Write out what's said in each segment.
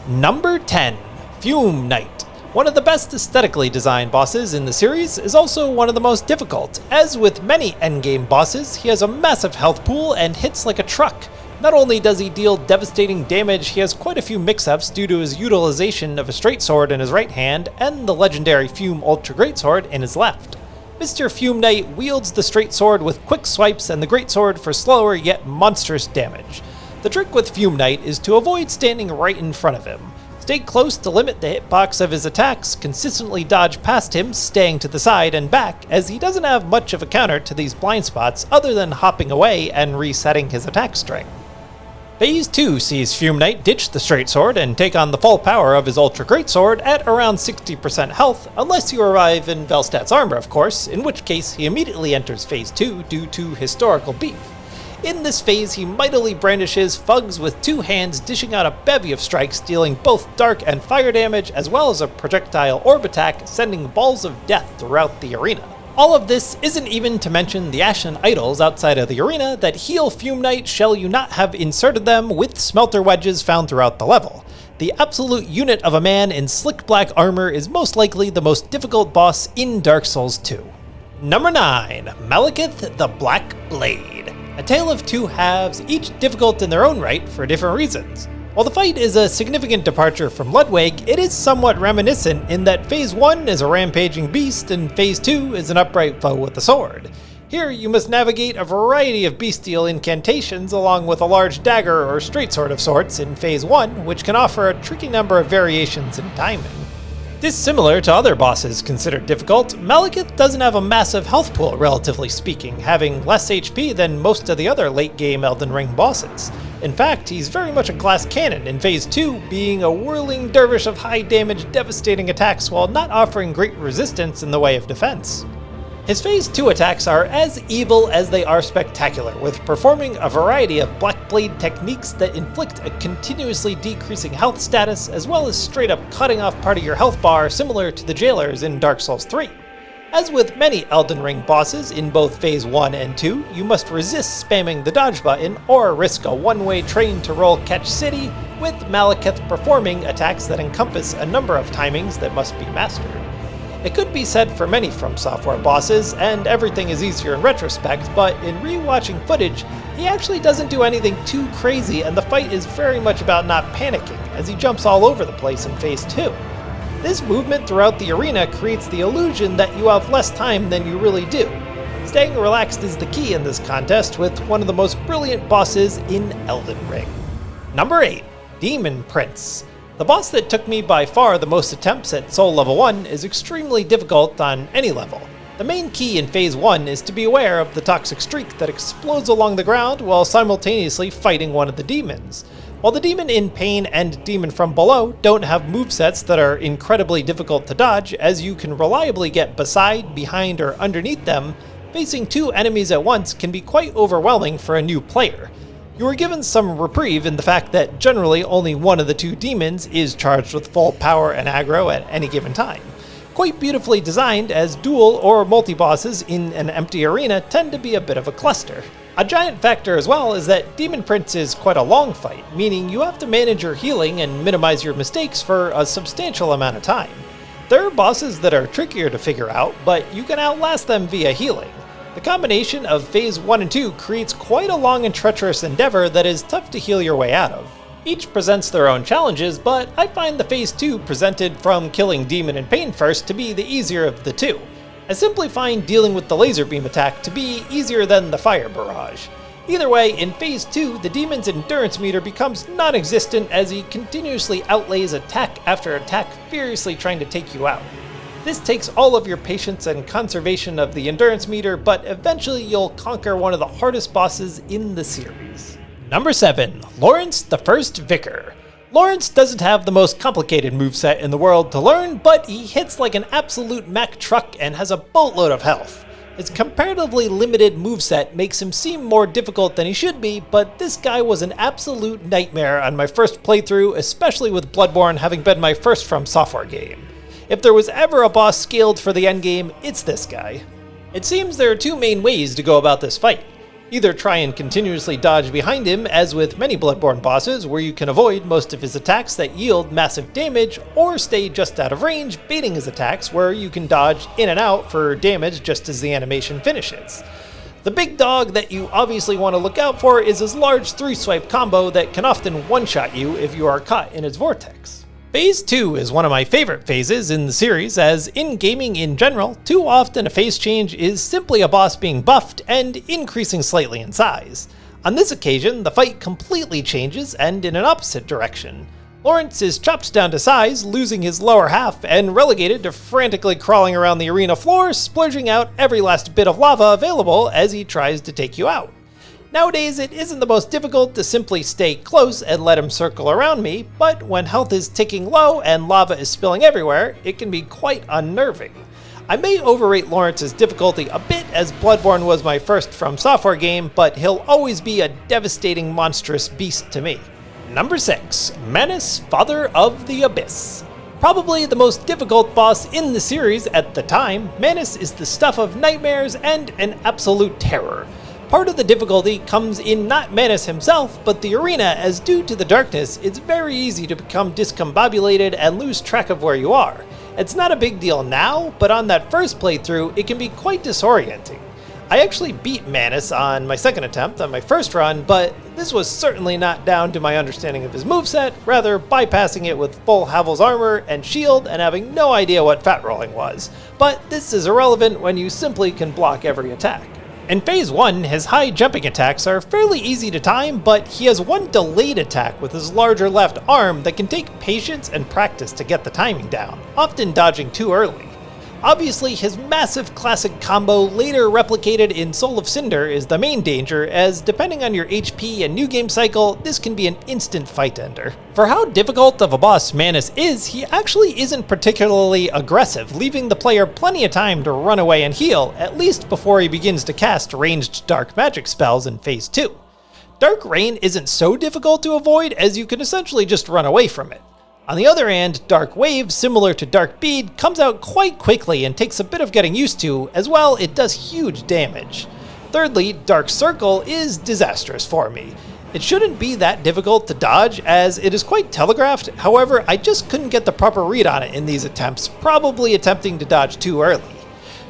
Number 10. Fume Knight. One of the best aesthetically designed bosses in the series is also one of the most difficult. As with many endgame bosses, he has a massive health pool and hits like a truck. Not only does he deal devastating damage, he has quite a few mix-ups due to his utilization of a straight sword in his right hand and the legendary Fume Ultra Greatsword in his left. Mr. Fume Knight wields the straight sword with quick swipes and the greatsword for slower yet monstrous damage. The trick with Fume Knight is to avoid standing right in front of him. Stay close to limit the hitbox of his attacks, consistently dodge past him, staying to the side and back, as he doesn't have much of a counter to these blind spots other than hopping away and resetting his attack string. Phase 2 sees Fume Knight ditch the straight sword and take on the full power of his Ultra Greatsword at around 60% health, unless you arrive in Velstat's armor of course, in which case he immediately enters Phase 2 due to historical beef. In this phase, he mightily brandishes Fugs with two hands, dishing out a bevy of strikes, dealing both dark and fire damage, as well as a projectile orb attack, sending balls of death throughout the arena. All of this isn't even to mention the Ashen idols outside of the arena that heal Fume Knight shall you not have inserted them with smelter wedges found throughout the level. The absolute unit of a man in slick black armor is most likely the most difficult boss in Dark Souls 2. Number 9. Malekith the Black Blade. A tale of two halves, each difficult in their own right for different reasons. While the fight is a significant departure from Ludwig, it is somewhat reminiscent in that Phase 1 is a rampaging beast and Phase 2 is an upright foe with a sword. Here you must navigate a variety of bestial incantations along with a large dagger or straight sword of sorts in Phase 1, which can offer a tricky number of variations in timing. Dissimilar to other bosses considered difficult, Malekith doesn't have a massive health pool relatively speaking, having less HP than most of the other late-game Elden Ring bosses. In fact, he's very much a glass cannon in Phase 2, being a whirling dervish of high-damage, devastating attacks while not offering great resistance in the way of defense. His Phase 2 attacks are as evil as they are spectacular, with performing a variety of Black Blade techniques that inflict a continuously decreasing health status, as well as straight up cutting off part of your health bar similar to the jailers in Dark Souls 3. As with many Elden Ring bosses in both Phase 1 and 2, you must resist spamming the dodge button or risk a one-way train to roll catch city, with Malekith performing attacks that encompass a number of timings that must be mastered. It could be said for many FromSoftware bosses, and everything is easier in retrospect, but in re-watching footage, he actually doesn't do anything too crazy and the fight is very much about not panicking, as he jumps all over the place in Phase 2. This movement throughout the arena creates the illusion that you have less time than you really do. Staying relaxed is the key in this contest, with one of the most brilliant bosses in Elden Ring. Number 8. Demon Prince. The boss that took me by far the most attempts at Soul Level 1 is extremely difficult on any level. The main key in Phase 1 is to be aware of the toxic streak that explodes along the ground while simultaneously fighting one of the demons. While the demon in pain and demon from below don't have movesets that are incredibly difficult to dodge, as you can reliably get beside, behind, or underneath them, facing two enemies at once can be quite overwhelming for a new player. You are given some reprieve in the fact that generally only one of the two demons is charged with full power and aggro at any given time. Quite beautifully designed, as dual or multi-bosses in an empty arena tend to be a bit of a cluster. A giant factor as well is that Demon Prince is quite a long fight, meaning you have to manage your healing and minimize your mistakes for a substantial amount of time. There are bosses that are trickier to figure out, but you can outlast them via healing. The combination of Phase 1 and 2 creates quite a long and treacherous endeavor that is tough to heal your way out of. Each presents their own challenges, but I find the Phase 2 presented from killing Demon and Pain first to be the easier of the two. I simply find dealing with the laser beam attack to be easier than the fire barrage. Either way, in Phase 2, the demon's endurance meter becomes non-existent as he continuously outlays attack after attack, furiously trying to take you out. This takes all of your patience and conservation of the endurance meter, but eventually you'll conquer one of the hardest bosses in the series. Number 7. Lawrence the First Vicar. Lawrence doesn't have the most complicated moveset in the world to learn, but he hits like an absolute Mack truck and has a boatload of health. His comparatively limited moveset makes him seem more difficult than he should be, but this guy was an absolute nightmare on my first playthrough, especially with Bloodborne having been my first FromSoftware game. If there was ever a boss scaled for the endgame, it's this guy. It seems there are two main ways to go about this fight. Either try and continuously dodge behind him, as with many Bloodborne bosses, where you can avoid most of his attacks that yield massive damage, or stay just out of range, baiting his attacks, where you can dodge in and out for damage just as the animation finishes. The big dog that you obviously want to look out for is his large 3-swipe combo that can often one-shot you if you are caught in its vortex. Phase 2 is one of my favorite phases in the series, as in gaming in general, too often a phase change is simply a boss being buffed and increasing slightly in size. On this occasion, the fight completely changes and in an opposite direction. Lawrence is chopped down to size, losing his lower half, and relegated to frantically crawling around the arena floor, splurging out every last bit of lava available as he tries to take you out. Nowadays, it isn't the most difficult to simply stay close and let him circle around me, but when health is ticking low and lava is spilling everywhere, it can be quite unnerving. I may overrate Lawrence's difficulty a bit, as Bloodborne was my first FromSoftware game, but he'll always be a devastating, monstrous beast to me. Number 6. Manus, Father of the Abyss. Probably the most difficult boss in the series at the time, Manus is the stuff of nightmares and an absolute terror. Part of the difficulty comes in not Manus himself, but the arena, as due to the darkness, it's very easy to become discombobulated and lose track of where you are. It's not a big deal now, but on that first playthrough, it can be quite disorienting. I actually beat Manus on my second attempt on my first run, but this was certainly not down to my understanding of his moveset, rather bypassing it with full Havel's armor and shield and having no idea what fat rolling was. But this is irrelevant when you simply can block every attack. In Phase 1, his high jumping attacks are fairly easy to time, but he has one delayed attack with his larger left arm that can take patience and practice to get the timing down, often dodging too early. Obviously, his massive classic combo, later replicated in Soul of Cinder, is the main danger, as depending on your HP and new game cycle, this can be an instant fight ender. For how difficult of a boss Manus is, he actually isn't particularly aggressive, leaving the player plenty of time to run away and heal, at least before he begins to cast ranged dark magic spells in Phase 2. Dark Rain isn't so difficult to avoid, as you can essentially just run away from it. On the other hand, Dark Wave, similar to Dark Bead, comes out quite quickly and takes a bit of getting used to. As well, it does huge damage. Thirdly, Dark Circle is disastrous for me. It shouldn't be that difficult to dodge, as it is quite telegraphed. However, I just couldn't get the proper read on it in these attempts, probably attempting to dodge too early.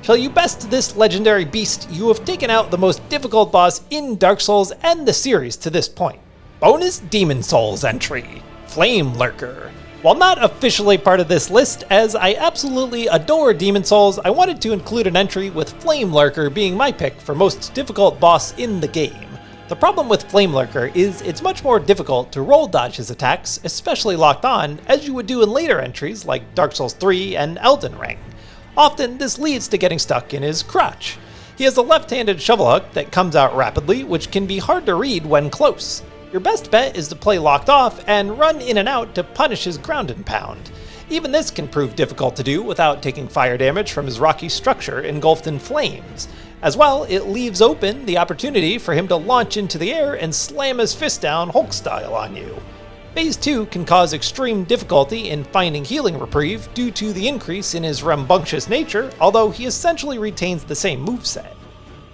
Shall you best this legendary beast, you have taken out the most difficult boss in Dark Souls and the series to this point. Bonus Demon Souls entry, Flame Lurker. While not officially part of this list, as I absolutely adore Demon Souls, I wanted to include an entry with Flame Lurker being my pick for most difficult boss in the game. The problem with Flame Lurker is it's much more difficult to roll dodge his attacks, especially locked on, as you would do in later entries like Dark Souls 3 and Elden Ring. Often, this leads to getting stuck in his crotch. He has a left-handed shovel hook that comes out rapidly, which can be hard to read when close. Your best bet is to play locked off and run in and out to punish his ground and pound. Even this can prove difficult to do without taking fire damage from his rocky structure engulfed in flames. As well, it leaves open the opportunity for him to launch into the air and slam his fist down Hulk style on you. Phase 2 can cause extreme difficulty in finding healing reprieve due to the increase in his rambunctious nature, although he essentially retains the same moveset.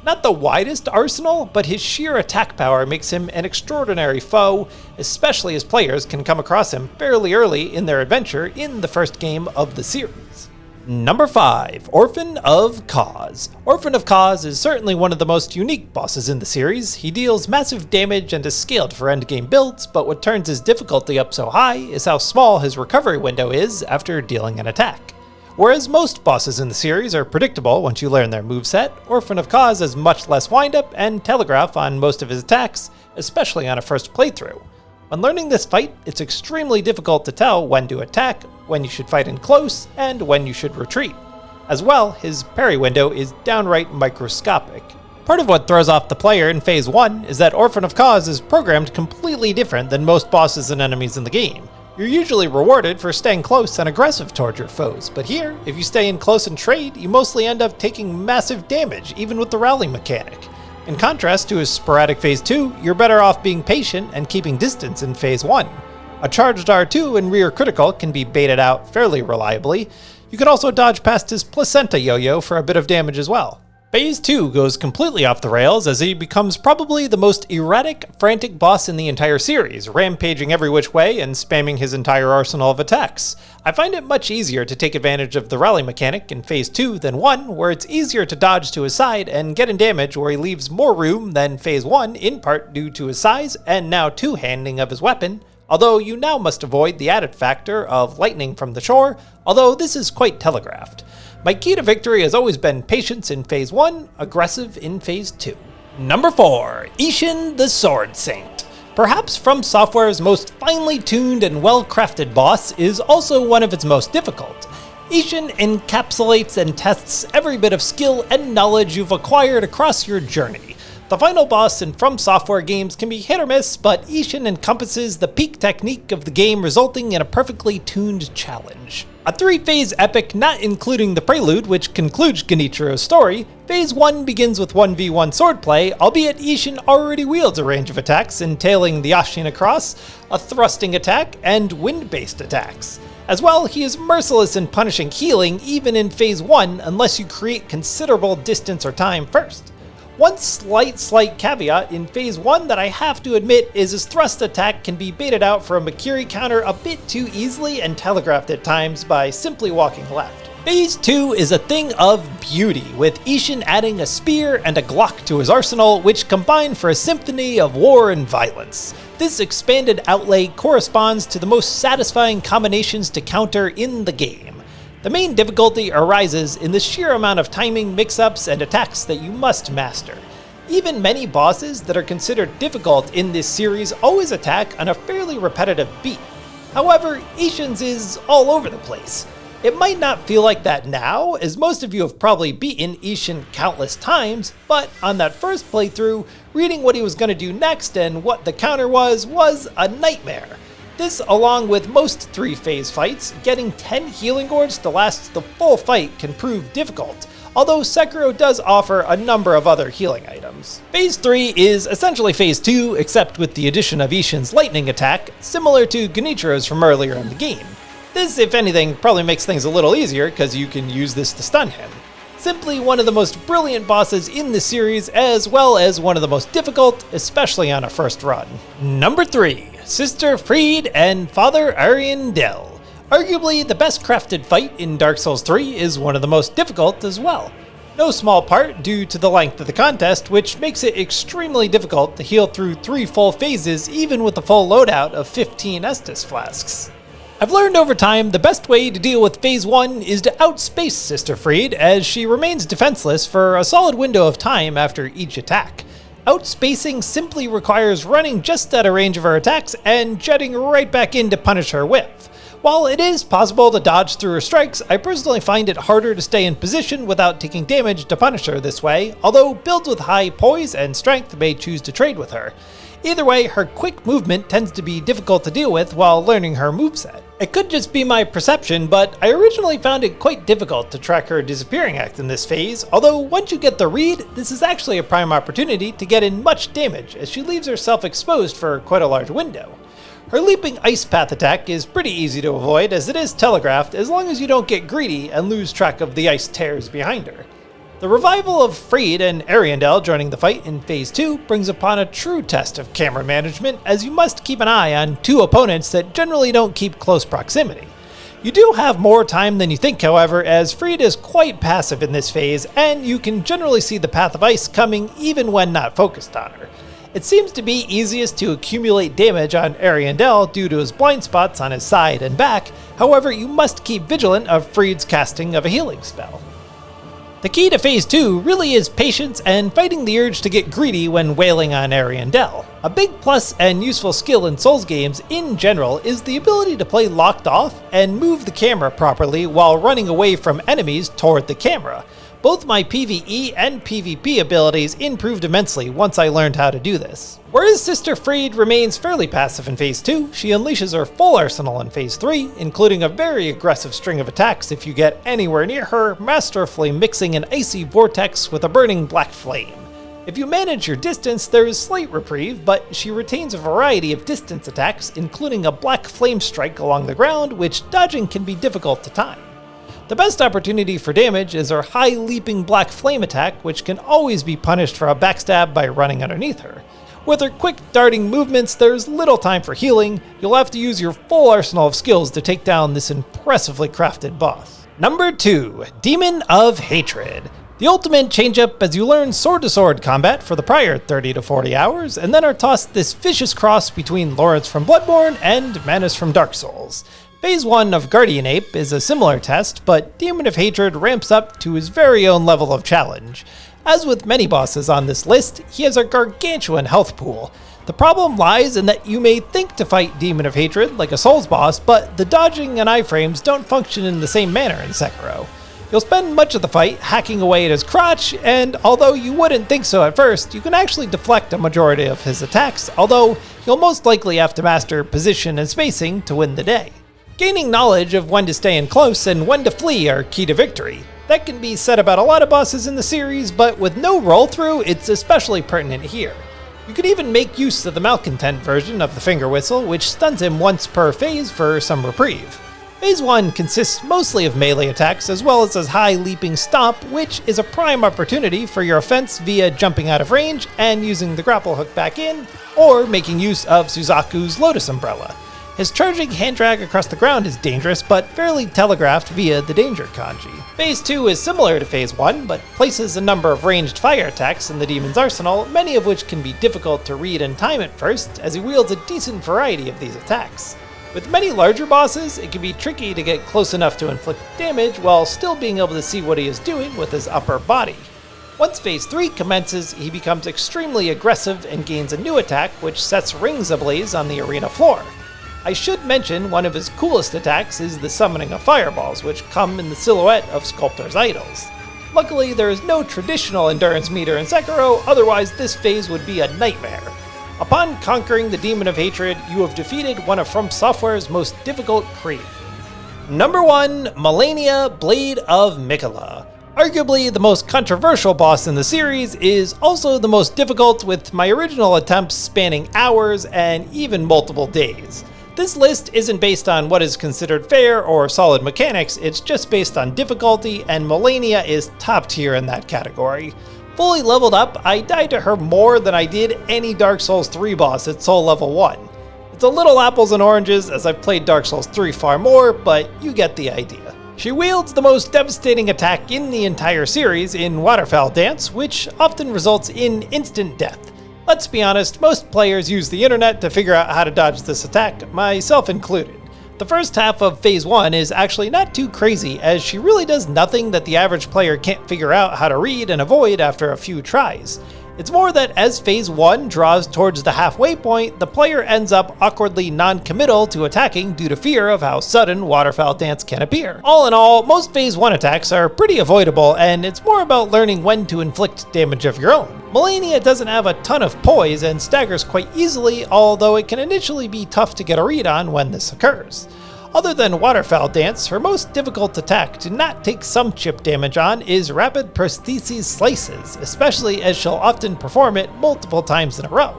Not the widest arsenal, but his sheer attack power makes him an extraordinary foe, especially as players can come across him fairly early in their adventure in the first game of the series. Number 5. Orphan of Kos. Orphan of Kos is certainly one of the most unique bosses in the series. He deals massive damage and is scaled for endgame builds, but what turns his difficulty up so high is how small his recovery window is after dealing an attack. Whereas most bosses in the series are predictable once you learn their moveset, Orphan of Kos has much less windup and telegraph on most of his attacks, especially on a first playthrough. When learning this fight, it's extremely difficult to tell when to attack, when you should fight in close, and when you should retreat. As well, his parry window is downright microscopic. Part of what throws off the player in Phase 1 is that Orphan of Kos is programmed completely different than most bosses and enemies in the game. You're usually rewarded for staying close and aggressive towards your foes, but here, if you stay in close and trade, you mostly end up taking massive damage, even with the rally mechanic. In contrast to his sporadic Phase 2, you're better off being patient and keeping distance in Phase 1. A charged R2 and rear critical can be baited out fairly reliably. You can also dodge past his placenta yo-yo for a bit of damage as well. Phase 2 goes completely off the rails as he becomes probably the most erratic, frantic boss in the entire series, rampaging every which way and spamming his entire arsenal of attacks. I find it much easier to take advantage of the rally mechanic in Phase 2 than 1, where it's easier to dodge to his side and get in damage where he leaves more room than Phase 1, in part due to his size and now two-handing of his weapon, although you now must avoid the added factor of lightning from the shore, although this is quite telegraphed. My key to victory has always been patience in Phase 1, aggressive in Phase 2. Number 4. Isshin the Sword Saint. Perhaps FromSoftware's most finely tuned and well-crafted boss is also one of its most difficult. Isshin encapsulates and tests every bit of skill and knowledge you've acquired across your journey. The final boss in FromSoftware games can be hit or miss, but Isshin encompasses the peak technique of the game, resulting in a perfectly tuned challenge. A 3-phase epic not including the prelude, which concludes Genichiro's story, Phase 1 begins with 1v1 swordplay, albeit Isshin already wields a range of attacks entailing the Ashin across, a thrusting attack, and wind-based attacks. As well, he is merciless in punishing healing even in Phase 1 unless you create considerable distance or time first. One slight caveat in Phase 1 that I have to admit is his thrust attack can be baited out for a Makiri counter a bit too easily and telegraphed at times by simply walking left. Phase 2 is a thing of beauty, with Isshin adding a spear and a Glock to his arsenal, which combine for a symphony of war and violence. This expanded outlay corresponds to the most satisfying combinations to counter in the game. The main difficulty arises in the sheer amount of timing, mix-ups, and attacks that you must master. Even many bosses that are considered difficult in this series always attack on a fairly repetitive beat. However, Isshin's is all over the place. It might not feel like that now, as most of you have probably beaten Isshin countless times, but on that first playthrough, reading what he was going to do next and what the counter was a nightmare. This, along with most 3-phase fights, getting 10 healing gourds to last the full fight can prove difficult, although Sekiro does offer a number of other healing items. Phase 3 is essentially Phase 2, except with the addition of Isshin's lightning attack, similar to Genichiro's from earlier in the game. This, if anything, probably makes things a little easier because you can use this to stun him. Simply one of the most brilliant bosses in the series, as well as one of the most difficult, especially on a first run. Number 3. Sister Friede and Father Ariandel. Arguably the best crafted fight in Dark Souls 3 is one of the most difficult as well. No small part due to the length of the contest, which makes it extremely difficult to heal through 3 full phases even with a full loadout of 15 Estus flasks. I've learned over time the best way to deal with Phase 1 is to outspace Sister Friede, as she remains defenseless for a solid window of time after each attack. Outspacing simply requires running just out of range of her attacks and jetting right back in to punish her with. While it is possible to dodge through her strikes, I personally find it harder to stay in position without taking damage to punish her this way, although builds with high poise and strength may choose to trade with her. Either way, her quick movement tends to be difficult to deal with while learning her moveset. It could just be my perception, but I originally found it quite difficult to track her disappearing act in this phase, although once you get the read, this is actually a prime opportunity to get in much damage, as she leaves herself exposed for quite a large window. Her leaping ice path attack is pretty easy to avoid, as it is telegraphed as long as you don't get greedy and lose track of the ice tears behind her. The revival of Friede and Ariandel joining the fight in Phase 2 brings upon a true test of camera management, as you must keep an eye on 2 opponents that generally don't keep close proximity. You do have more time than you think, however, as Friede is quite passive in this phase, and you can generally see the path of ice coming even when not focused on her. It seems to be easiest to accumulate damage on Ariandel due to his blind spots on his side and back, however you must keep vigilant of Friede's casting of a healing spell. The key to Phase 2 really is patience and fighting the urge to get greedy when wailing on Ariandel. A big plus and useful skill in Souls games in general is the ability to play locked off and move the camera properly while running away from enemies toward the camera. Both my PvE and PvP abilities improved immensely once I learned how to do this. Whereas Sister Friede remains fairly passive in Phase 2, she unleashes her full arsenal in Phase 3, including a very aggressive string of attacks if you get anywhere near her, masterfully mixing an icy vortex with a burning black flame. If you manage your distance, there is slight reprieve, but she retains a variety of distance attacks, including a black flame strike along the ground, which dodging can be difficult to time. The best opportunity for damage is her high leaping black flame attack, which can always be punished for a backstab by running underneath her. With her quick darting movements, there's little time for healing. You'll have to use your full arsenal of skills to take down this impressively crafted boss. Number 2, Demon of Hatred. The ultimate change-up as you learn sword-to-sword combat for the prior 30 to 40 hours, and then are tossed this vicious cross between Lawrence from Bloodborne and Manus from Dark Souls. Phase 1 of Guardian Ape is a similar test, but Demon of Hatred ramps up to his very own level of challenge. As with many bosses on this list, he has a gargantuan health pool. The problem lies in that you may think to fight Demon of Hatred like a Souls boss, but the dodging and iframes don't function in the same manner in Sekiro. You'll spend much of the fight hacking away at his crotch, and although you wouldn't think so at first, you can actually deflect a majority of his attacks, although you'll most likely have to master position and spacing to win the day. Gaining knowledge of when to stay in close and when to flee are key to victory. That can be said about a lot of bosses in the series, but with no roll-through, it's especially pertinent here. You could even make use of the malcontent version of the finger whistle, which stuns him once per phase for some reprieve. Phase 1 consists mostly of melee attacks as well as his high leaping stomp, which is a prime opportunity for your offense via jumping out of range and using the grapple hook back in, or making use of Suzaku's Lotus Umbrella. His charging hand drag across the ground is dangerous, but fairly telegraphed via the danger kanji. Phase 2 is similar to Phase 1, but places a number of ranged fire attacks in the demon's arsenal, many of which can be difficult to read and time at first, as he wields a decent variety of these attacks. With many larger bosses, it can be tricky to get close enough to inflict damage while still being able to see what he is doing with his upper body. Once Phase 3 commences, he becomes extremely aggressive and gains a new attack which sets rings ablaze on the arena floor. I should mention one of his coolest attacks is the summoning of fireballs, which come in the silhouette of sculptor's idols. Luckily, there is no traditional endurance meter in Sekiro, otherwise this phase would be a nightmare. Upon conquering the Demon of Hatred, you have defeated one of FromSoftware's most difficult creeds. Number 1, Melania, Blade of Miquella. Arguably the most controversial boss in the series, is also the most difficult, with my original attempts spanning hours and even multiple days. This list isn't based on what is considered fair or solid mechanics, it's just based on difficulty, and Melania is top tier in that category. Fully leveled up, I died to her more than I did any Dark Souls 3 boss at Soul Level 1. It's a little apples and oranges, as I've played Dark Souls 3 far more, but you get the idea. She wields the most devastating attack in the entire series in Waterfowl Dance, which often results in instant death. Let's be honest, most players use the internet to figure out how to dodge this attack, myself included. The first half of Phase 1 is actually not too crazy, as she really does nothing that the average player can't figure out how to read and avoid after a few tries. It's more that as Phase 1 draws towards the halfway point, the player ends up awkwardly non-committal to attacking due to fear of how sudden Waterfowl Dance can appear. All in all, most Phase 1 attacks are pretty avoidable, and it's more about learning when to inflict damage of your own. Melania doesn't have a ton of poise and staggers quite easily, although it can initially be tough to get a read on when this occurs. Other than Waterfowl Dance, her most difficult attack to not take some chip damage on is Rapid Prostheses Slices, especially as she'll often perform it multiple times in a row.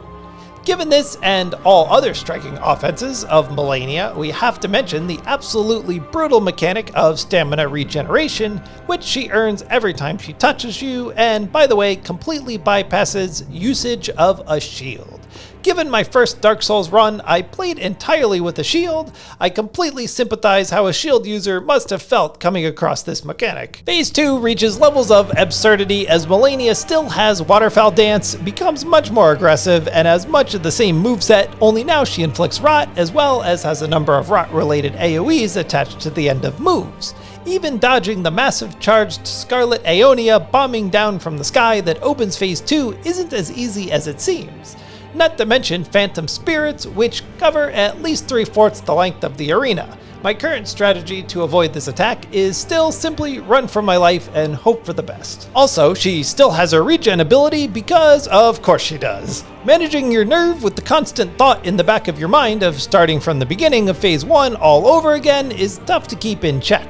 Given this and all other striking offenses of Melania, we have to mention the absolutely brutal mechanic of stamina regeneration, which she earns every time she touches you, and by the way, completely bypasses usage of a shield. Given my first Dark Souls run, I played entirely with a shield. I completely sympathize how a shield user must have felt coming across this mechanic. Phase 2 reaches levels of absurdity as Melania still has Waterfowl Dance, becomes much more aggressive, and has much of the same moveset, only now she inflicts rot, as well as has a number of rot-related AoEs attached to the end of moves. Even dodging the massive charged Scarlet Aeonia bombing down from the sky that opens Phase 2 isn't as easy as it seems. Not to mention Phantom Spirits, which cover at least 3/4 the length of the arena. My current strategy to avoid this attack is still simply run for my life and hope for the best. Also, she still has her regen ability because of course she does. Managing your nerve with the constant thought in the back of your mind of starting from the beginning of Phase 1 all over again is tough to keep in check.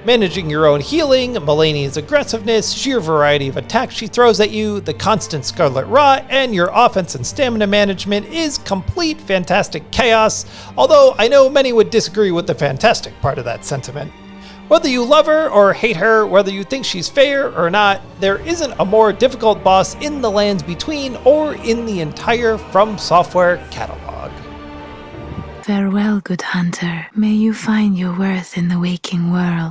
Managing your own healing, Melania's aggressiveness, sheer variety of attacks she throws at you, the constant Scarlet Rot, and your offense and stamina management is complete fantastic chaos, although I know many would disagree with the fantastic part of that sentiment. Whether you love her or hate her, whether you think she's fair or not, there isn't a more difficult boss in the Lands Between or in the entire FromSoftware catalog. Farewell, good hunter. May you find your worth in the waking world.